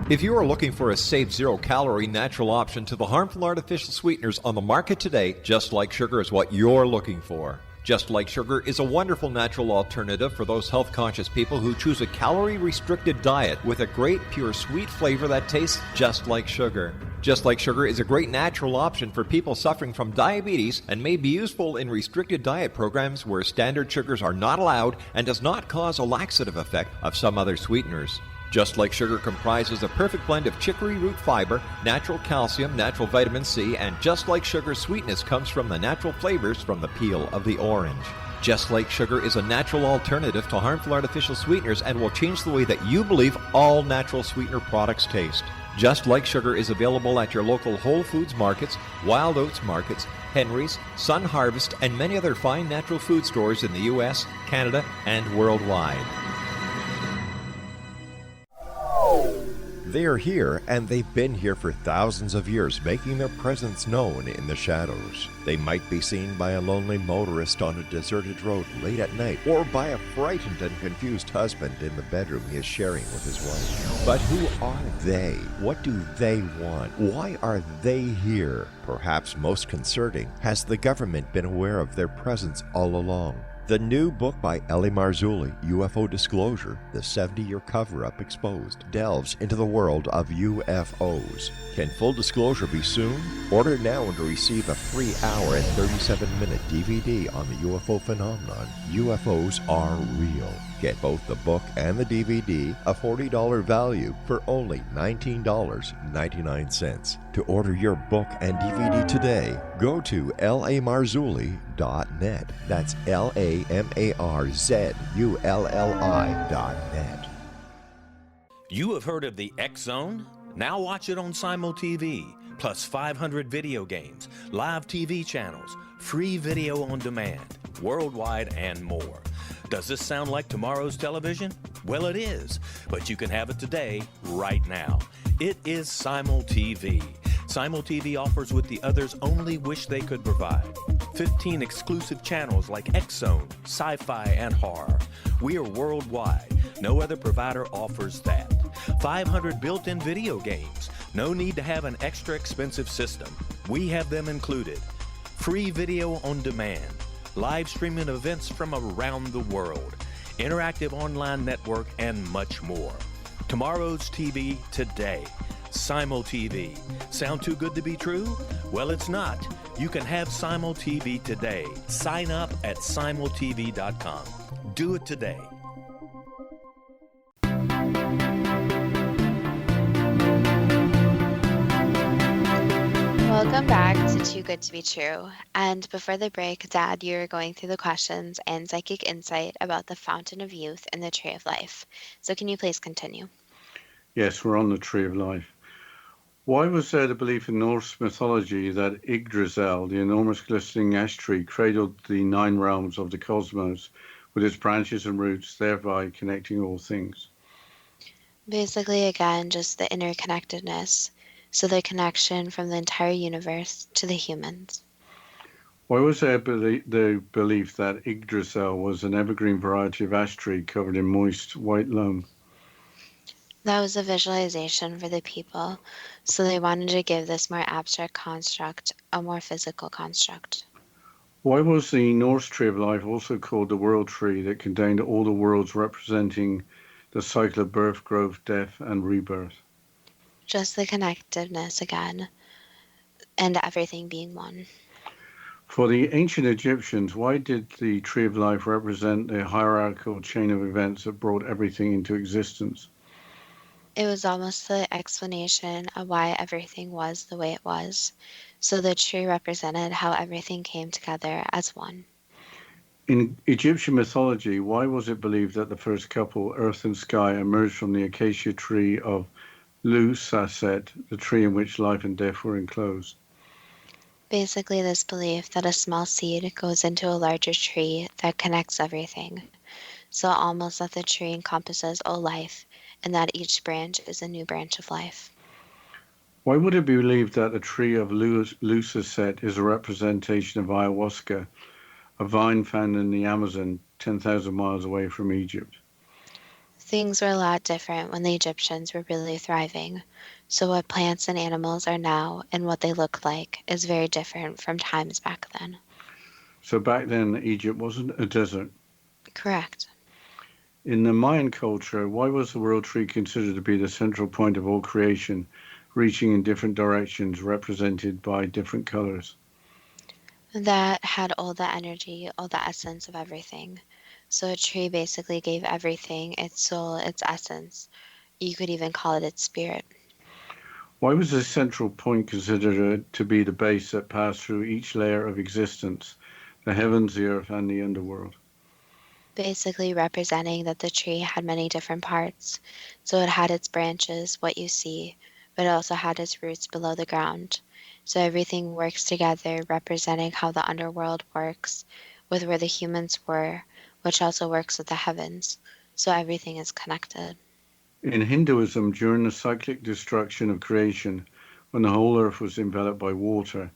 If you are looking for a safe, zero-calorie natural option to the harmful artificial sweeteners on the market today, Just Like Sugar is what you're looking for. Just Like Sugar is a wonderful natural alternative for those health-conscious people who choose a calorie-restricted diet with a great, pure, sweet flavor that tastes just like sugar. Just Like Sugar is a great natural option for people suffering from diabetes and may be useful in restricted diet programs where standard sugars are not allowed and does not cause a laxative effect of some other sweeteners. Just Like Sugar comprises a perfect blend of chicory root fiber, natural calcium, natural vitamin C, and Just Like Sugar's sweetness comes from the natural flavors from the peel of the orange. Just Like Sugar is a natural alternative to harmful artificial sweeteners and will change the way that you believe all natural sweetener products taste. Just Like Sugar is available at your local Whole Foods markets, Wild Oats markets, Henry's, Sun Harvest, and many other fine natural food stores in the U.S., Canada, and worldwide. They are here, and they've been here for thousands of years, making their presence known in the shadows. They might be seen by a lonely motorist on a deserted road late at night, or by a frightened and confused husband in the bedroom he is sharing with his wife. But who are they? What do they want? Why are they here? Perhaps most concerning, has the government been aware of their presence all along? The new book by L.A. Marzulli, UFO Disclosure, the 70-year cover-up exposed, delves into the world of UFOs. Can full disclosure be soon? Order now and receive a free hour and 37-minute DVD on the UFO phenomenon. UFOs are real. Get both the book and the DVD, a $40 value, for only $19.99. To order your book and DVD today, go to lamarzulli.net. That's LAMARZULLI.net. You have heard of the X Zone? Now watch it on Simul TV, plus 500 video games, live TV channels, free video on demand, worldwide, and more. Does this sound like tomorrow's television? Well, it is, but you can have it today, right now. It is Simul TV. Simul TV offers what the others only wish they could provide. 15 exclusive channels like X Zone, sci-fi, and horror. We are worldwide. No other provider offers that. 500 built-in video games. No need to have an extra expensive system. We have them included. Free video on demand. Live streaming events from around the world. Interactive online network, and much more. Tomorrow's TV today. Simul TV. Sound too good to be true? Well, it's not. You can have Simul TV today. Sign up at simultv.com. Do it today. Welcome back to Too Good to Be True. And before the break, Dad, you were going through the questions and psychic insight about the fountain of youth and the tree of life. So can you please continue? Yes, we're on the tree of life. Why was there the belief in Norse mythology that Yggdrasil, the enormous glistening ash tree, cradled the 9 realms of the cosmos with its branches and roots, thereby connecting all things? Basically, again, just the interconnectedness. So the connection from the entire universe to the humans. Why was there the belief that Yggdrasil was an evergreen variety of ash tree covered in moist white loam? That was a visualization for the people, so they wanted to give this more abstract construct a more physical construct. Why was the Norse tree of life also called the world tree that contained all the worlds representing the cycle of birth, growth, death, and rebirth? Just the connectiveness again, and everything being one. For the ancient Egyptians, why did the tree of life represent the hierarchical chain of events that brought everything into existence? It was almost the explanation of why everything was the way it was. So the tree represented how everything came together as one. In Egyptian mythology, why was it believed that the first couple, Earth and Sky, emerged from the acacia tree of Lusaset, the tree in which life and death were enclosed? Basically, this belief that a small seed goes into a larger tree that connects everything. So almost that the tree encompasses all life, and that each branch is a new branch of life. Why would it be believed that the tree of Lusaset is a representation of ayahuasca, a vine found in the Amazon 10,000 miles away from Egypt? Things were a lot different when the Egyptians were really thriving. So what plants and animals are now and what they look like is very different from times back then. So back then, Egypt wasn't a desert. Correct. In the Mayan culture, why was the world tree considered to be the central point of all creation, reaching in different directions, represented by different colors? That had all the energy, all the essence of everything. So a tree basically gave everything its soul, its essence. You could even call it its spirit. Why was the central point considered to be the base that passed through each layer of existence, the heavens, the earth, and the underworld? Basically representing that the tree had many different parts. So it had its branches, what you see, but it also had its roots below the ground. So everything works together, representing how the underworld works with where the humans were, which also works with the heavens. So everything is connected. In Hinduism, during the cyclic destruction of creation, when the whole earth was enveloped by water,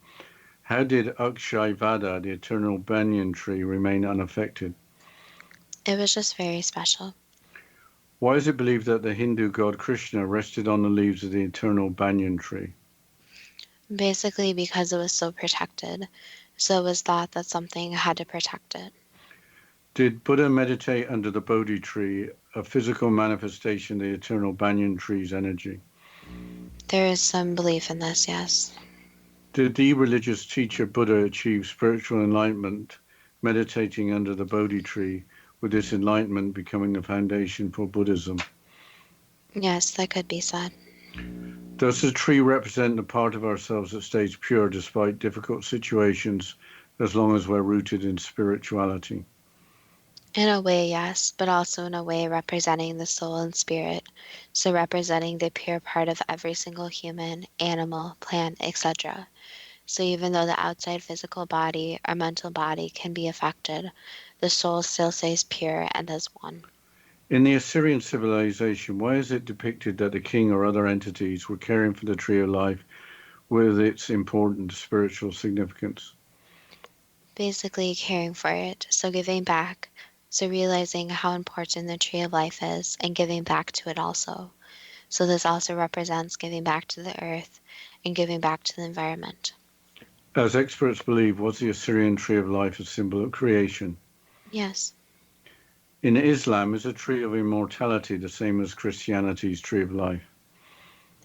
how did Akshayavada, the eternal banyan tree, remain unaffected? It was just very special. Why is it believed that the Hindu god Krishna rested on the leaves of the eternal banyan tree? Basically because it was so protected. So it was thought that something had to protect it. Did Buddha meditate under the Bodhi tree, a physical manifestation of the eternal banyan tree's energy? There is some belief in this, yes. Did the religious teacher Buddha achieve spiritual enlightenment meditating under the Bodhi tree, with this enlightenment becoming the foundation for Buddhism? Yes, that could be said. Does the tree represent the part of ourselves that stays pure despite difficult situations, as long as we're rooted in spirituality? In a way, yes, but also in a way representing the soul and spirit. So representing the pure part of every single human, animal, plant, etc. So even though the outside physical body or mental body can be affected, the soul still stays pure and as one. In the Assyrian civilization, why is it depicted that the king or other entities were caring for the tree of life with its important spiritual significance? Basically caring for it, so giving back. So realizing how important the tree of life is and giving back to it also. So this also represents giving back to the earth and giving back to the environment. As experts believe, was the Assyrian tree of life a symbol of creation? Yes. In Islam, is a tree of immortality the same as Christianity's tree of life?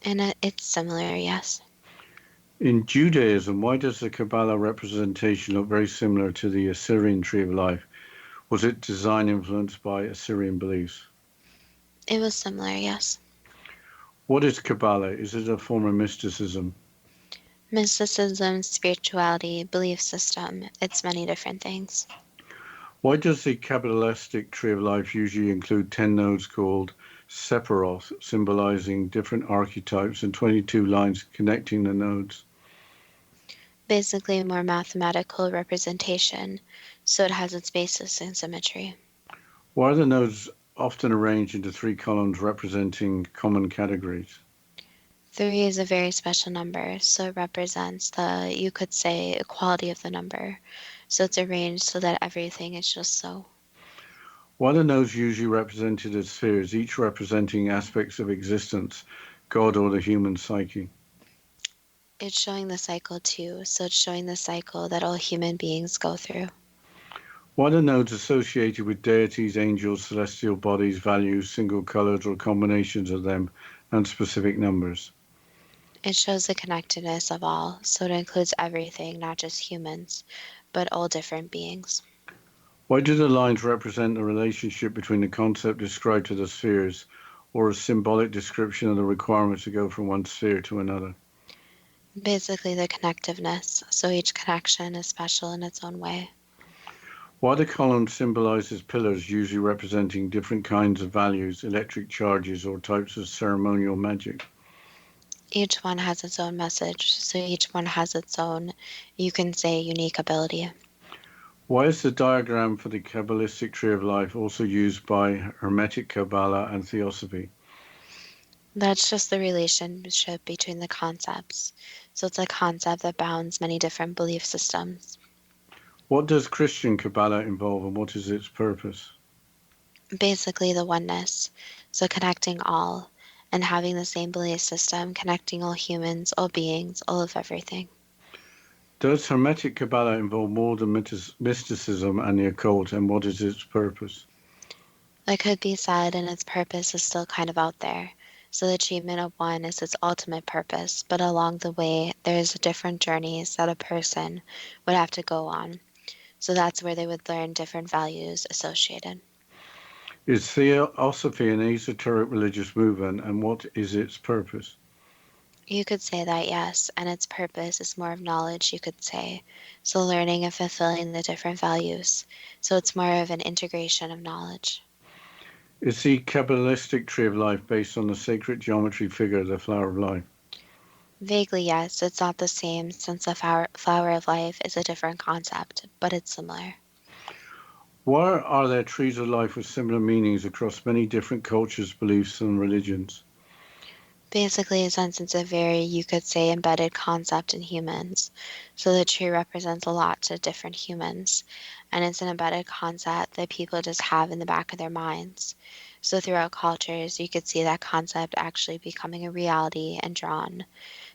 And it's similar, yes. In Judaism, why does the Kabbalah representation look very similar to the Assyrian tree of life? Was it design influenced by Assyrian beliefs? It was similar, yes. What is Kabbalah? Is it a form of mysticism? Mysticism, spirituality, belief system, it's many different things. Why does the Kabbalistic tree of life usually include 10 nodes called sephiroth, symbolizing different archetypes, and 22 lines connecting the nodes? Basically, more mathematical representation, so it has its basis in symmetry. Why are the nodes often arranged into 3 columns representing common categories? 3 is a very special number, so it represents the, you could say, equality of the number. So it's arranged so that everything is just so. Why are the nodes usually represented as spheres, each representing aspects of existence, God or the human psyche? It's showing the cycle too, so it's showing the cycle that all human beings go through. Why are the nodes associated with deities, angels, celestial bodies, values, single colors or combinations of them, and specific numbers? It shows the connectedness of all, so it includes everything, not just humans, but all different beings. Why do the lines represent the relationship between the concept described to the spheres, or a symbolic description of the requirements to go from one sphere to another? Basically the connectiveness, so each connection is special in its own way. Why the column symbolizes pillars, usually representing different kinds of values, electric charges, or types of ceremonial magic? Each one has its own message, so each one has its own, you can say, unique ability. Why is the diagram for the Kabbalistic tree of life also used by Hermetic Kabbalah and Theosophy? That's just the relationship between the concepts. So it's a concept that bounds many different belief systems. What does Christian Kabbalah involve, and what is its purpose? Basically the oneness, so connecting all, and having the same belief system, connecting all humans, all beings, all of everything. Does Hermetic Kabbalah involve more than mysticism and the occult, and what is its purpose? It could be said, and its purpose is still kind of out there. So the achievement of one is its ultimate purpose, but along the way, there's different journeys that a person would have to go on. So that's where they would learn different values associated. Is Theosophy an esoteric religious movement, and what is its purpose? You could say that, yes, and its purpose is more of knowledge, you could say. So learning and fulfilling the different values. So it's more of an integration of knowledge. Is the Kabbalistic tree of life based on the sacred geometry figure, the flower of life? Vaguely, yes. It's not the same since the flower of life is a different concept, but it's similar. Why are there trees of life with similar meanings across many different cultures, beliefs, and religions? Basically, since it's a very, you could say, embedded concept in humans. So the tree represents a lot to different humans. And it's an embedded concept that people just have in the back of their minds. So throughout cultures, you could see that concept actually becoming a reality and drawn.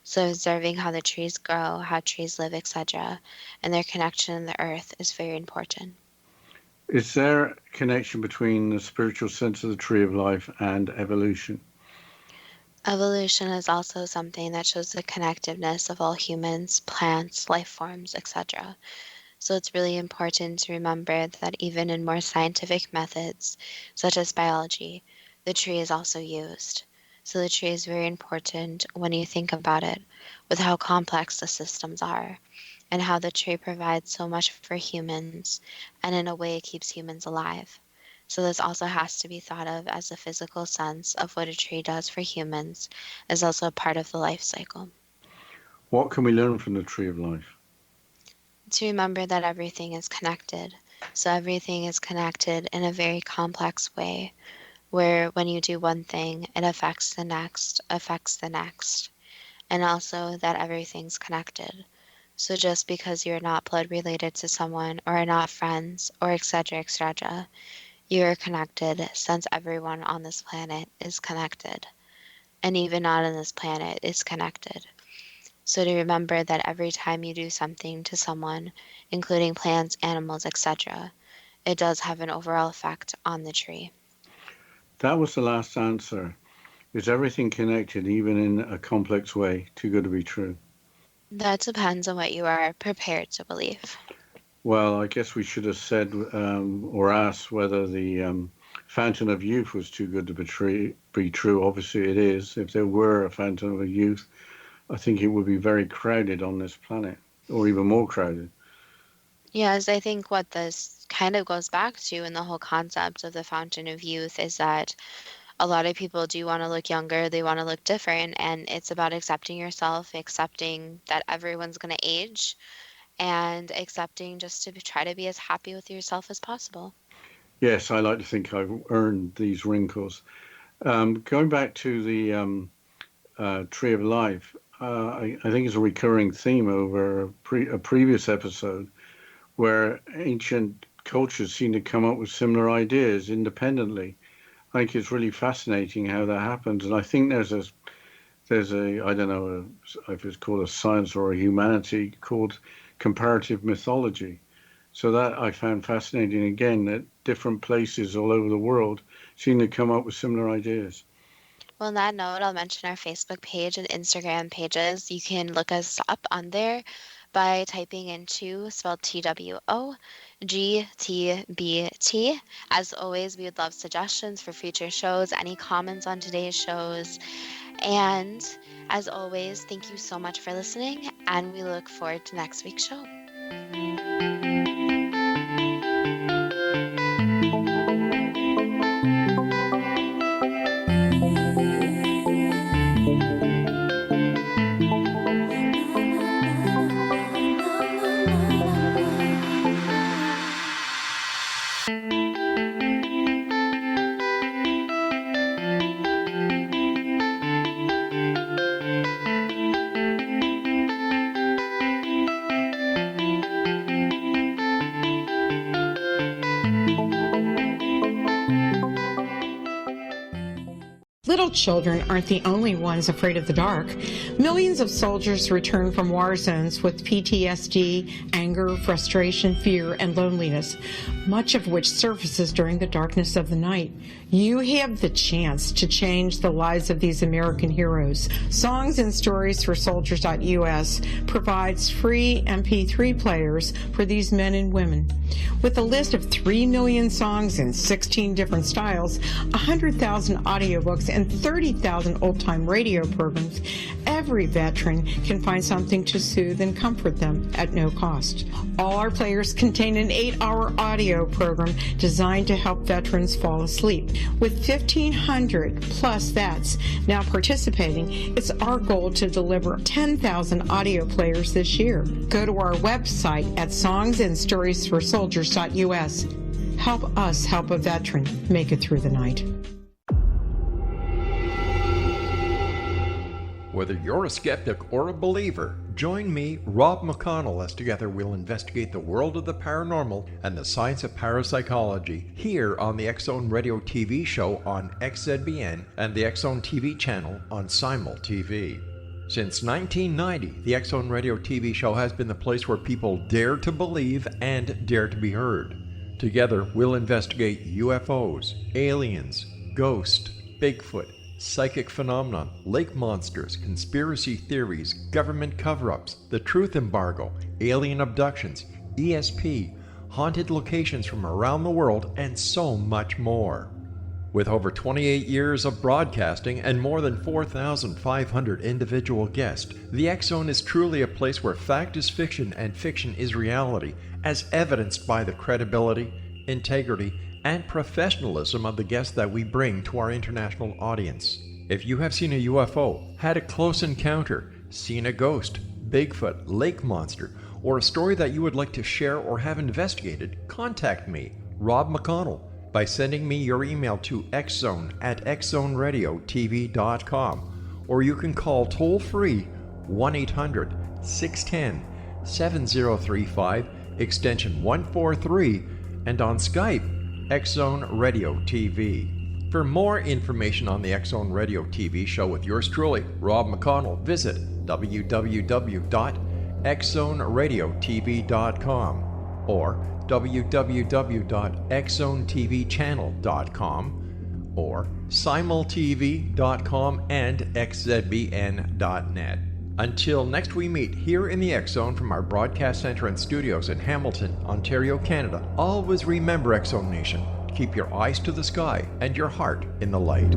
So observing how the trees grow, how trees live, etc., and their connection in the earth is very important. Is there a connection between the spiritual sense of the tree of life and evolution? Evolution is also something that shows the connectiveness of all humans, plants, life forms, etc. So it's really important to remember that even in more scientific methods, such as biology, the tree is also used. So the tree is very important when you think about it, with how complex the systems are, and how the tree provides so much for humans, and in a way it keeps humans alive. So this also has to be thought of as a physical sense of what a tree does for humans is also a part of the life cycle. What can we learn from the tree of life? To remember that everything is connected. So everything is connected in a very complex way, where when you do one thing, it affects the next, and also that everything's connected. So just because you're not blood related to someone or are not friends or etc., you are connected since everyone on this planet is connected. and even not on this planet, is connected. So to remember that every time you do something to someone, including plants, animals, etc., it does have an overall effect on the tree. That was the last answer. Is everything connected, even in a complex way, too good to be true? That depends on what you are prepared to believe. Well, I guess we should have said or asked whether the fountain of youth was too good to be true. Obviously it is. If there were a fountain of youth, I think it would be very crowded on this planet, or even more crowded. Yes, I think what this kind of goes back to in the whole concept of the fountain of youth is that a lot of people do want to look younger, they want to look different, and it's about accepting yourself, accepting that everyone's going to age, and accepting just to try to be as happy with yourself as possible. Yes, I like to think I've earned these wrinkles. Going back to the Tree of Life, I think it's a recurring theme over a previous episode where ancient cultures seem to come up with similar ideas independently. I think it's really fascinating how that happens. And I think there's a I don't know if it's called a science or a humanity called comparative mythology. So that I found fascinating again, that different places all over the world seem to come up with similar ideas. Well, on that note, I'll mention our Facebook page and Instagram pages. You can look us up on there by typing into spelled TWOGTBT. As always, we would love suggestions for future shows, any comments on today's shows. And as always, thank you so much for listening, and we look forward to next week's show. Little children aren't the only ones afraid of the dark. Millions of soldiers return from war zones with PTSD, anger, frustration, fear, and loneliness, much of which surfaces during the darkness of the night. You have the chance to change the lives of these American heroes. Songs and Stories for Soldiers.us provides free MP3 players for these men and women. With a list of 3 million songs in 16 different styles, 100,000 audiobooks, and 30,000 old-time radio programs, every veteran can find something to soothe and comfort them at no cost. All our players contain an 8-hour audio program designed to help veterans fall asleep. With 1,500 plus vets now participating, it's our goal to deliver 10,000 audio players this year. Go to our website at songsandstoriesforsoldiers.us. Help us help a veteran make it through the night. Whether you're a skeptic or a believer, join me, Rob McConnell, as together we'll investigate the world of the paranormal and the science of parapsychology here on the X-Zone Radio TV show on XZBN and the X-Zone TV channel on Simul TV. Since 1990, the X-Zone Radio TV show has been the place where people dare to believe and dare to be heard. Together, we'll investigate UFOs, aliens, ghosts, Bigfoot, psychic phenomenon, lake monsters, conspiracy theories, government cover-ups, the truth embargo, alien abductions, ESP, haunted locations from around the world, and so much more. With over 28 years of broadcasting and more than 4,500 individual guests, the X-Zone is truly a place where fact is fiction and fiction is reality, as evidenced by the credibility, integrity, and professionalism of the guests that we bring to our international audience. If you have seen a UFO, had a close encounter, seen a ghost, Bigfoot, lake monster, or a story that you would like to share or have investigated, contact me, Rob McConnell, by sending me your email to xzone@xzoneradiotv.com, or you can call toll-free 1-800-610-7035, extension 143, and on Skype, X-Zone Radio TV. For more information on the X Zone Radio TV show with yours truly, Rob McConnell, visit www.xzoneradiotv.com or www.xzonetvchannel.com or simultv.com and xzbn.net. Until next we meet here in the X Zone from our broadcast center and studios in Hamilton, Ontario, Canada, always remember, X Zone Nation, keep your eyes to the sky and your heart in the light.